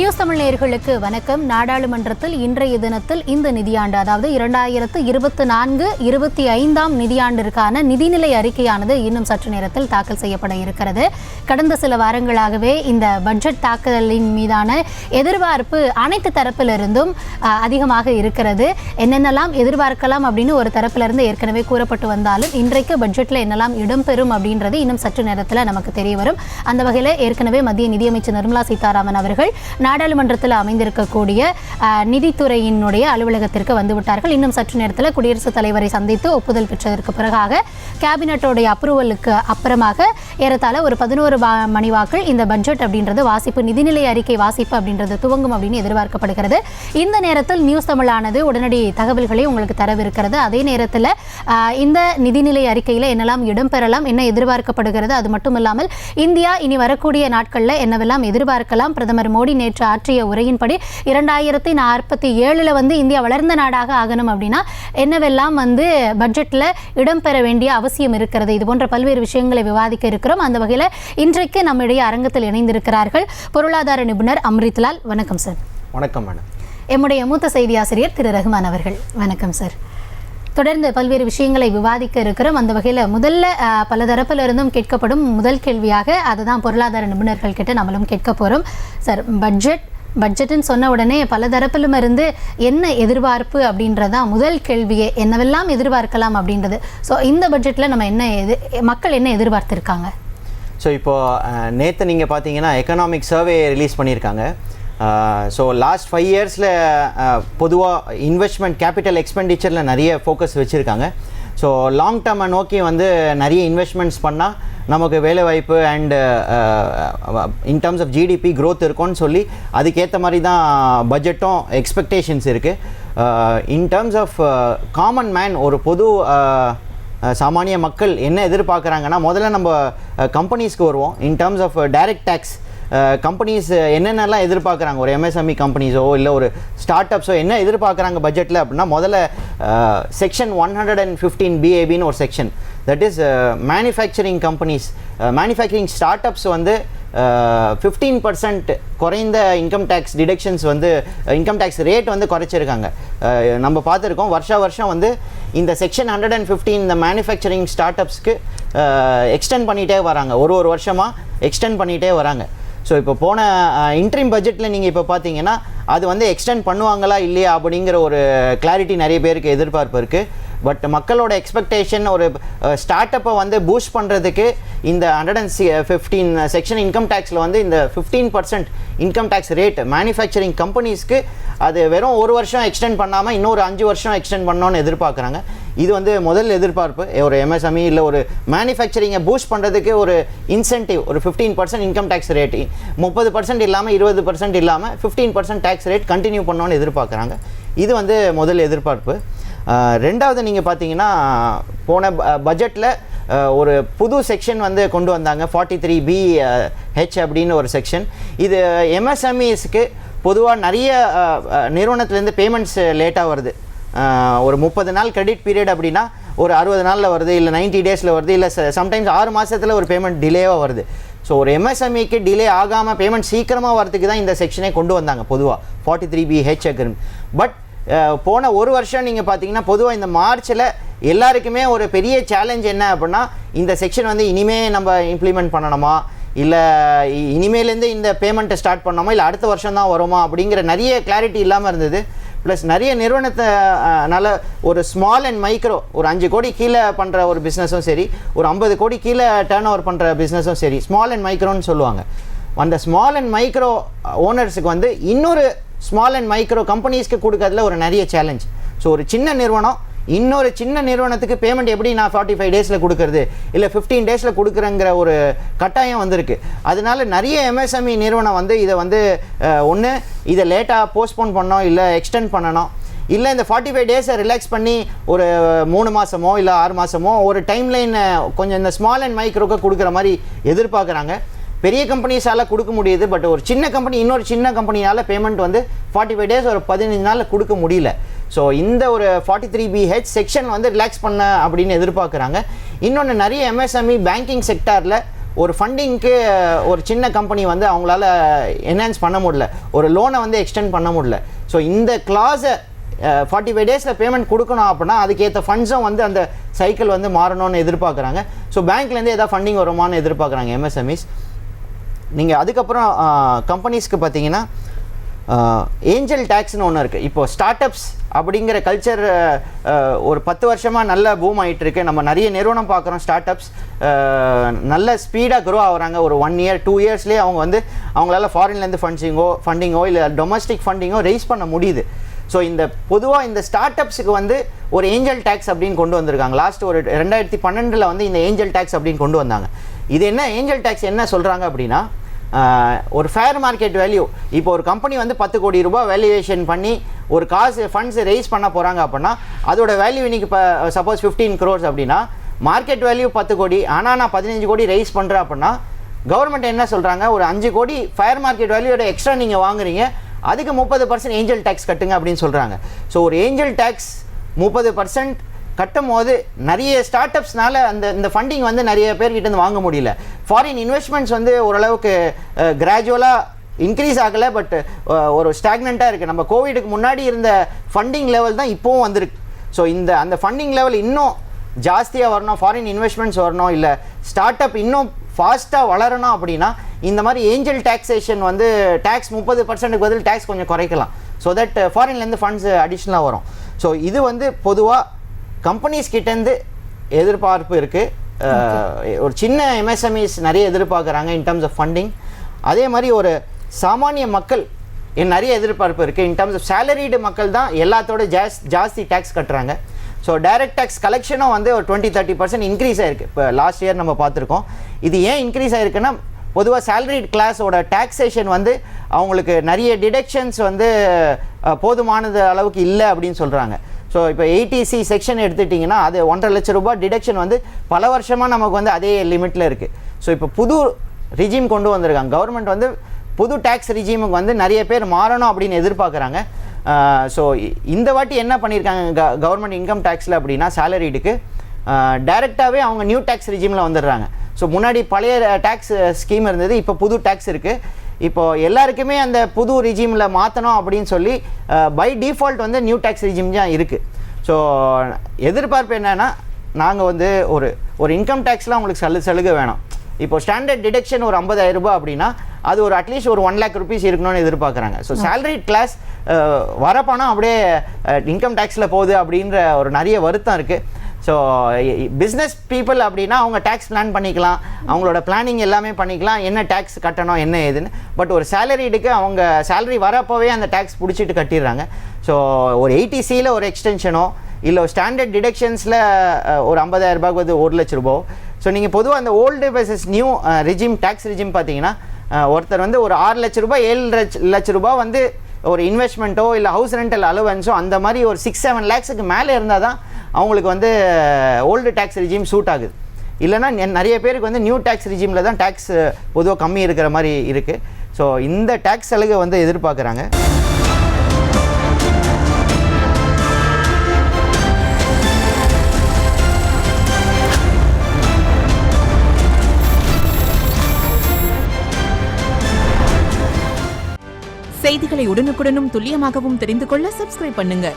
News Tamil நேயர்களுக்கு வணக்கம். நாடாளுமன்றத்தில் இன்றைய தினத்தில் இந்த நிதியாண்டு, அதாவது 2024-25 நிதியாண்டிற்கான நிதிநிலை அறிக்கையானது இன்னும் சற்று நேரத்தில் தாக்கல் செய்யப்பட இருக்கிறது. கடந்த சில வாரங்களாகவே இந்த பட்ஜெட் தாக்கலின் மீதான எதிர்பார்ப்பு அனைத்து தரப்பிலிருந்தும் அதிகமாக இருக்கிறது. என்னென்னலாம் எதிர்பார்க்கலாம் அப்படின்னு ஒரு தரப்பிலிருந்து ஏற்கனவே கூறப்பட்டு வந்தாலும் இன்றைக்கு பட்ஜெட்டில் என்னெல்லாம் இடம்பெறும் அப்படின்றது இன்னும் சற்று நேரத்தில் நமக்கு தெரிய வரும். அந்த வகையில் ஏற்கனவே மத்திய நிதியமைச்சர் நிர்மலா சீதாராமன் அவர்கள் நாடாளுமன்றத்தில் அமைந்திருக்கக்கூடிய நிதித்துறையினுடைய அலுவலகத்திற்கு வந்துவிட்டார்கள். இன்னும் சற்று நேரத்தில் குடியரசுத் தலைவரை சந்தித்து ஒப்புதல் பெற்றதற்கு பிறகாக கேபினட்டோடைய அப்ரூவலுக்கு அப்புறமாக ஏறத்தாழ ஒரு 11 மணி வாக்கில் இந்த பட்ஜெட் அப்படின்றது வாசிப்பு, நிதிநிலை அறிக்கை வாசிப்பு அப்படின்றது துவங்கும் அப்படின்னு எதிர்பார்க்கப்படுகிறது. இந்த நேரத்தில் நியூஸ் தமிழானது உடனடி தகவல்களை உங்களுக்கு தரவிருக்கிறது. அதே நேரத்தில் இந்த நிதிநிலை அறிக்கையில் என்னெல்லாம் இடம்பெறலாம், என்ன எதிர்பார்க்கப்படுகிறது, அது மட்டும் இல்லாமல் இந்தியா இனி வரக்கூடிய நாட்களில் என்னவெல்லாம் எதிர்பார்க்கலாம், பிரதமர் மோடி நேற்று ஆற்றிய உரையின்படி 2047 இந்தியா வளர்ந்த நாடாக ஆகணும் அப்படின்னா என்னவெல்லாம் பட்ஜெட்டில் இடம்பெற வேண்டிய அவசியம் இருக்கிறது, இது போன்ற பல்வேறு விஷயங்களை விவாதிக்க இருக்கிறோம். அந்த வகையில் இன்றைக்கு நம்முடைய அரங்கத்தில் இணைந்திருக்கிறார்கள் பொருளாதார நிபுணர் அம்ரித்லால். வணக்கம் சார். வணக்கம் மேடம். எம்முடைய மூத்த செய்தி ஆசிரியர் திரு ரஹ்மான் அவர்கள். வணக்கம் சார். தொடர்ந்து பல்வேறு விஷயங்களை விவாதிக்க இருக்கிறோம். அந்த வகையில் முதல்ல பல தரப்பிலிருந்தும் கேட்கப்படும் முதல் கேள்வியாக அதுதான் பொருளாதார நிபுணர்கள் கிட்ட நம்மளும் கேட்க போகிறோம். சார், பட்ஜெட்டுன்னு சொன்ன உடனே பல தரப்பிலும் இருந்து என்ன எதிர்பார்ப்பு அப்படின்றதான் முதல் கேள்வியே. என்னவெல்லாம் எதிர்பார்க்கலாம் அப்படின்றது. ஸோ இந்த பட்ஜெட்டில் நம்ம மக்கள் என்ன எதிர்பார்த்துருக்காங்க? ஸோ இப்போது நேற்று நீங்கள் பார்த்தீங்கன்னா எக்கனாமிக் சர்வே ரிலீஸ் பண்ணியிருக்காங்க. ஸோ லாஸ்ட் 5 இயர்ஸில் பொதுவாக இன்வெஸ்ட்மெண்ட் கேபிட்டல் எக்ஸ்பெண்டிச்சரில் நிறைய ஃபோக்கஸ் வச்சுருக்காங்க. ஸோ லாங் டேர்மை நோக்கி நிறைய இன்வெஸ்ட்மெண்ட்ஸ் பண்ணால் நமக்கு வேலைவாய்ப்பு and in terms of GDP growth இருக்கும்னு சொல்லி அதுக்கேற்ற மாதிரி தான் பட்ஜெட்டும் எக்ஸ்பெக்டேஷன்ஸ் இருக்குது. In terms of common man, ஒரு பொது சாமானிய மக்கள் என்ன எதிர்பார்க்குறாங்கன்னா, முதல்ல நம்ம கம்பெனிஸ்க்கு வருவோம். In terms of direct tax companies என்னென்னலாம் எதிர்பார்க்குறாங்க, ஒரு எம்எஸ்எம்இ கம்பெனிஸோ இல்லை ஒரு ஸ்டார்ட் அப்ஸோ என்ன எதிர்பார்க்குறாங்க பட்ஜெட்டில் அப்படின்னா, முதல்ல செக்ஷன் 115 BABன்னு ஒரு section, that is manufacturing companies, manufacturing start ups 15% குறைந்த income tax deductions income tax rate குறைச்சிருக்காங்க. நம்ம பார்த்துருக்கோம் வருஷம் இந்த செக்ஷன் 115 இந்த மேனுஃபேக்சரிங் ஸ்டார்ட் அப்ஸ்க்கு எக்ஸ்டெண்ட் பண்ணிகிட்டே வராங்க, ஒரு வருஷமாக எக்ஸ்டெண்ட் பண்ணிகிட்டே வராங்க. ஸோ இப்போ போன இன்ட்ரீம் பட்ஜெட்டில் நீங்கள் இப்போ பார்த்தீங்கன்னா அது எக்ஸ்டெண்ட் பண்ணுவாங்களா இல்லையா அப்படிங்கிற ஒரு கிளாரிட்டி நிறைய பேருக்கு எதிர்பார்ப்பு இருக்குது. பட் மக்களோட எக்ஸ்பெக்டேஷன், ஒரு ஸ்டார்ட் அப்பை பூஸ்ட் பண்ணுறதுக்கு இந்த 115 செக்ஷன் இன்கம் டேக்ஸில் இந்த 15% இன்கம் டேக்ஸ் ரேட் மேனுஃபேக்சரிங் கம்பெனிஸ்க்கு அது வெறும் ஒரு வருஷம் எக்ஸ்டெண்ட் பண்ணாமல் இன்னொரு 5 வருஷம் எக்ஸ்டெண்ட் பண்ணோன்னு எதிர்பார்க்குறாங்க. இது முதல் எதிர்பார்ப்பு. ஒரு எம்எஸ்எம்இ இல்லை ஒரு மேனுஃபேக்சரிங்கை பூஸ்ட் பண்ணுறதுக்கு ஒரு இன்சென்டிவ், ஒரு 15% இன்கம் டேக்ஸ் ரேட், 30% இல்லாமல் 20% இல்லாமல் 15% டேக்ஸ் ரேட் கண்டினியூ பண்ணோன்னு எதிர்பார்க்குறாங்க. இது முதல் எதிர்பார்ப்பு. ரெண்டாவது நீங்கள் பார்த்தீங்கன்னா போன பட்ஜெட்டில் ஒரு புது செக்ஷன் கொண்டு வந்தாங்க, 43BH அப்படின்னு ஒரு செக்ஷன். இது எம்எஸ்எம்இஸ்க்கு பொதுவாக நிறைய நிறுவனத்துலேருந்து பேமெண்ட்ஸ் லேட்டாக வருது. ஒரு 30 நாள் கிரெடிட் பீரியட் அப்படின்னா ஒரு 60 நாளில் வருது, இல்லை 90 டேஸில் வருது, இல்லை சம்டைம்ஸ் 6 மாதத்தில் ஒரு பேமெண்ட் டிலேவாக வருது. ஸோ ஒரு எம்எஸ்எம்இக்கு டிலே ஆகாமல் பேமெண்ட் சீக்கிரமாக வரதுக்கு தான் இந்த செக்ஷனே கொண்டு வந்தாங்க பொதுவாக 43BH அக்ரிமெண்ட். பட் போன ஒரு வருஷம் நீங்கள் பார்த்தீங்கன்னா பொதுவாக இந்த மார்ச்சில் எல்லாருக்குமே ஒரு பெரிய சேலஞ்ச் என்ன அப்படின்னா, இந்த செக்ஷன் இனிமே நம்ம இம்ப்ளிமெண்ட் பண்ணணுமா, இல்லை இனிமேலேருந்து இந்த பேமெண்ட்டை ஸ்டார்ட் பண்ணணுமா, இல்லை அடுத்த வருஷம் தான் வருமா அப்படிங்கிற நிறைய கிளாரிட்டி இல்லாமல் இருந்தது. ப்ளஸ் நிறைய நிறுவனத்தினால ஒரு ஸ்மால் அண்ட் மைக்ரோ, ஒரு 5 கோடி கீழே பண்ணுற ஒரு பிஸ்னஸும் சரி, ஒரு 50 கோடி கீழே டர்ன் ஓவர் பண்ணுற பிஸ்னஸும் சரி, ஸ்மால் அண்ட் மைக்ரோன்னு சொல்லுவாங்க. அந்த ஸ்மால் அண்ட் மைக்ரோ ஓனர்ஸுக்கு இன்னொரு ஸ்மால் அண்ட் மைக்ரோ கம்பெனிஸ்க்கு கொடுக்கறதுல ஒரு நிறைய சேலஞ்ச். ஸோ ஒரு சின்ன நிறுவனம் இன்னொரு சின்ன நிறுவனத்துக்கு பேமெண்ட் எப்படி நான் 45 டேஸில் கொடுக்கறது, இல்லை 15 டேஸில் கொடுக்குறங்கிற ஒரு கட்டாயம் வந்திருக்கு. அதனால நிறைய எம்எஸ்எம்இ நிறுவனம் இதை ஒன்று இதை லேட்டாக போஸ்ட்போன் பண்ணோம், இல்லை எக்ஸ்டெண்ட் பண்ணணும், இல்லை இந்த 45 டேஸை ரிலாக்ஸ் பண்ணி ஒரு 3 மாதமோ இல்லை 6 மாதமோ ஒரு டைம்லைன் கொஞ்சம் இந்த ஸ்மால் அண்ட் மைக்ரோக்கு கொடுக்குற மாதிரி எதிர்பார்க்குறாங்க. பெரிய கம்பெனிஸால் கொடுக்க முடியுது, பட் ஒரு சின்ன கம்பெனி இன்னொரு சின்ன கம்பெனியால் பேமெண்ட் 45 டேஸ் ஒரு 15 நாளில் கொடுக்க முடியல. ஸோ இந்த ஒரு 43BH செக்ஷன் ரிலாக்ஸ் பண்ண அப்படின்னு எதிர்பார்க்குறாங்க. இன்னொன்று நிறைய எம்எஸ்எம்இ பேங்கிங் செக்டாரில் ஒரு ஃபண்டிங்க்கு ஒரு சின்ன கம்பெனி வந்து அவங்களால என்ஹான்ஸ் பண்ண முடியல, ஒரு லோனை வந்து எக்ஸ்டெண்ட் பண்ண முடியல. ஸோ இந்த கிளாஸை 45 டேஸில் பேமெண்ட் கொடுக்கணும் அப்படின்னா அதுக்கேற்ற ஃபண்ட்ஸும் வந்து அந்த சைக்கிள் வந்து மாறணும்னு எதிர்பார்க்குறாங்க. ஸோ பேங்க்லேருந்து எதாவது ஃபண்டிங் வருமானு எதிர்பார்க்குறாங்க எம்எஸ்எம்இஸ். நீங்கள் அதுக்கப்புறம் கம்பெனிஸ்க்கு பார்த்தீங்கன்னா ஏஞ்சல் டேக்ஸ்னு ஒன்று இருக்குது. இப்போ ஸ்டார்ட் அப்ஸ் அப்படிங்கிற கல்ச்சர் ஒரு 10 வருஷமாக நல்ல பூம் ஆகிட்டு இருக்கு. நம்ம நிறைய நிறுவனம் பார்க்குறோம். ஸ்டார்ட் அப்ஸ் நல்ல ஸ்பீடாக க்ரோ ஆகுறாங்க. ஒரு 1 இயர் 2 இயர்ஸ்லேயே அவங்க வந்து அவங்களால ஃபாரின்லேருந்து ஃபண்டிங்கோ இல்லை டொமஸ்டிக் ஃபண்டிங்கோ ரைஸ் பண்ண முடியுது. ஸோ இந்த பொதுவாக இந்த ஸ்டார்ட் அப்ஸுக்கு வந்து ஒரு ஏஞ்சல் டேக்ஸ் அப்படின்னு கொண்டு வந்திருக்காங்க. லாஸ்ட் ஒரு 2012 வந்து இந்த ஏஞ்சல் டேக்ஸ் அப்படின்னு கொண்டு வந்தாங்க. இது என்ன ஏஞ்சல் டேக்ஸ் என்ன சொல்கிறாங்க அப்படின்னா, ஒரு ஃபேர் மார்க்கெட் வேல்யூ, இப்போ ஒரு கம்பெனி வந்து 10 கோடி ரூபாய் வேல்யூவேஷன் பண்ணி ஒரு ஃபண்ட்ஸ் ரைஸ் பண்ண போகிறாங்க அப்படின்னா அதோட வேல்யூ இன்னைக்கு இப்போ சப்போஸ் 15 crores அப்படின்னா மார்க்கெட் வேல்யூ 10 கோடி, ஆனால் நான் 15 கோடி ரைஸ் பண்ணுறேன் அப்படின்னா கவர்மெண்ட் என்ன சொல்கிறாங்க, ஒரு 5 கோடி ஃபேர் மார்க்கெட் வேல்யூட எக்ஸ்ட்ரா நீங்கள் வாங்குறீங்க, அதுக்கு 30% ஏஞ்சல் டேக்ஸ் கட்டுங்க அப்படின்னு சொல்கிறாங்க. ஸோ ஒரு ஏஞ்சல் டேக்ஸ் 30% கட்டும் போது நிறைய ஸ்டார்ட் அப்ஸ்னால இந்த ஃபண்டிங் வந்து நிறைய பேர்கிட்ட வாங்க முடியல. ஃபாரின் இன்வெஸ்ட்மெண்ட்ஸ் வந்து ஓரளவுக்கு கிராஜுவலாக இன்க்ரீஸ் ஆகலை, பட் ஒரு ஸ்டாக்னண்ட்டாக இருக்குது. நம்ம கோவிடுக்கு முன்னாடி இருந்த ஃபண்டிங் லெவல் தான் இப்போவும் வந்திருக்கு. ஸோ அந்த ஃபண்டிங் லெவல் இன்னும் ஜாஸ்தியாக வரணும், ஃபாரின் இன்வெஸ்ட்மெண்ட்ஸ் வரணும், இல்லை ஸ்டார்ட் அப் இன்னும் ஃபாஸ்ட்டாக வளரணும் அப்படின்னா இந்த மாதிரி ஏஞ்சல் டேக்ஸேஷன் வந்து டேக்ஸ் 30%க்கு பதில் டேக்ஸ் கொஞ்சம் குறைக்கலாம். ஸோ தட் ஃபாரின்லேருந்து ஃபண்ட்ஸ் அடிஷ்னலாக வரும். ஸோ இது வந்து பொதுவாக கம்பெனிஸ் கிட்டேருந்து எதிர்பார்ப்பு இருக்குது. ஒரு சின்ன எம்எஸ்எம்இஸ் நிறைய எதிர்பார்க்குறாங்க இன் டர்ம்ஸ் ஆஃப் ஃபண்டிங். அதே மாதிரி ஒரு சாமானிய மக்கள் நிறைய எதிர்பார்ப்பு இருக்குது. இன் டர்ம்ஸ் ஆஃப் சேலரிடு மக்கள் தான் எல்லாத்தோட ஜாஸ்தி டேக்ஸ் கட்டுறாங்க. ஸோ டைரக்ட் டேக்ஸ் கலெக்ஷனும் வந்து ஒரு 20-30% இன்க்ரீஸ் ஆகிருக்கு. இப்போ லாஸ்ட் இயர் நம்ம பார்த்துருக்கோம். இது ஏன் இன்க்ரீஸ் ஆகிருக்குன்னா பொதுவாக சேலரிட் கிளாஸோட டேக்ஸேஷன் வந்து அவங்களுக்கு நிறைய டிடக்ஷன்ஸ் வந்து போதுமானது அளவுக்கு இல்லை அப்படின்னு சொல்கிறாங்க. ஸோ இப்போ 80C செக்ஷன் எடுத்துட்டிங்கன்னா அது 1.5 லட்சம் ரூபாய் டிடக்ஷன் வந்து பல வருஷமாக நமக்கு வந்து அதே லிமிட்டில் இருக்குது. ஸோ இப்போ புது ரிஜிம் கொண்டு வந்திருக்காங்க. கவர்மெண்ட் வந்து புது டேக்ஸ் ரிஜிமுக்கு வந்து நிறைய பேர் மாறணும் அப்படின்னு எதிர்பார்க்குறாங்க. ஸோ இந்த வாட்டி என்ன பண்ணியிருக்காங்க கவர்மெண்ட் இன்கம் டேக்ஸில் அப்படின்னா சேலரிடுக்கு டைரெக்டாகவே அவங்க நியூ டேக்ஸ் ரிஜிமில் வந்துடுறாங்க. ஸோ முன்னாடி பழைய டேக்ஸ் ஸ்கீம் இருந்தது, இப்போ புது டேக்ஸ் இருக்குது. இப்போது எல்லாருக்குமே அந்த புது ரிஜிமில் மாற்றணும் அப்படின்னு சொல்லி பை டிஃபால்ட் வந்து நியூ டேக்ஸ் ரிஜிம் தான் இருக்குது. ஸோ எதிர்பார்ப்பு என்னென்னா நாங்கள் வந்து ஒரு இன்கம் டேக்ஸில் அவங்களுக்கு சலுகை வேணும். இப்போ ஸ்டாண்டர்ட் டிடக்ஷன் ஒரு 50,000 ரூபாய் அப்படின்னா அது ஒரு அட்லீஸ்ட் ஒரு 1 lakh rupees இருக்கணும்னு எதிர்பார்க்குறாங்க. ஸோ சேலரிட் கிளாஸ் வர பணம் அப்படியே இன்கம் டேக்ஸில் போகுது அப்படின்ற ஒரு நிறைய வருத்தம் இருக்குது. ஸோ பிஸ்னஸ் பீப்புள் அப்படின்னா அவங்க டேக்ஸ் பிளான் பண்ணிக்கலாம், அவங்களோட பிளானிங் எல்லாமே பண்ணிக்கலாம், என்ன டேக்ஸ் கட்டணும் என்ன ஏதுன்னு. பட் ஒரு சேலரிடுக்கு அவங்க சேலரி வரப்போவே அந்த டேக்ஸ் பிடிச்சிட்டு கட்டிடுறாங்க. ஸோ ஒரு 80Cயில் ஒரு எக்ஸ்டென்ஷனோ இல்லை ஸ்டாண்டர்ட் டிடக்ஷன்ஸில் ஒரு 50,000 ரூபாய்க்கு வந்து 1 லட்ச ரூபாய். ஸோ நீங்கள் பொதுவாக அந்த old versus new regime tax regime பார்த்தீங்கன்னா ஒருத்தர் வந்து ஒரு 6 லட்ச ரூபாய் 7 லட்ச ரூபாய் வந்து ஒரு இன்வெஸ்ட்மெண்ட்டோ இல்லை ஹவுஸ் ரெண்டல் அலவன்ஸோ அந்த மாதிரி ஒரு 6-7 lakhsக்கு மேலே இருந்தால் தான் அவங்களுக்கு வந்து ஓல்டு டேக்ஸ் ரிஜிம் சூட் ஆகுது. இல்லைனா நிறைய பேருக்கு வந்து நியூ டேக்ஸ் ரிஜிமில் தான் டேக்ஸ் பொதுவாக கம்மி இருக்கிற மாதிரி இருக்குது. ஸோ இந்த டேக்ஸ் சலுகை வந்து எதிர்பார்க்குறாங்க. செய்திகளை உடனுக்குடனும் துல்லியமாகவும் தெரிந்து கொள்ள சப்ஸ்கிரைப் பண்ணுங்க.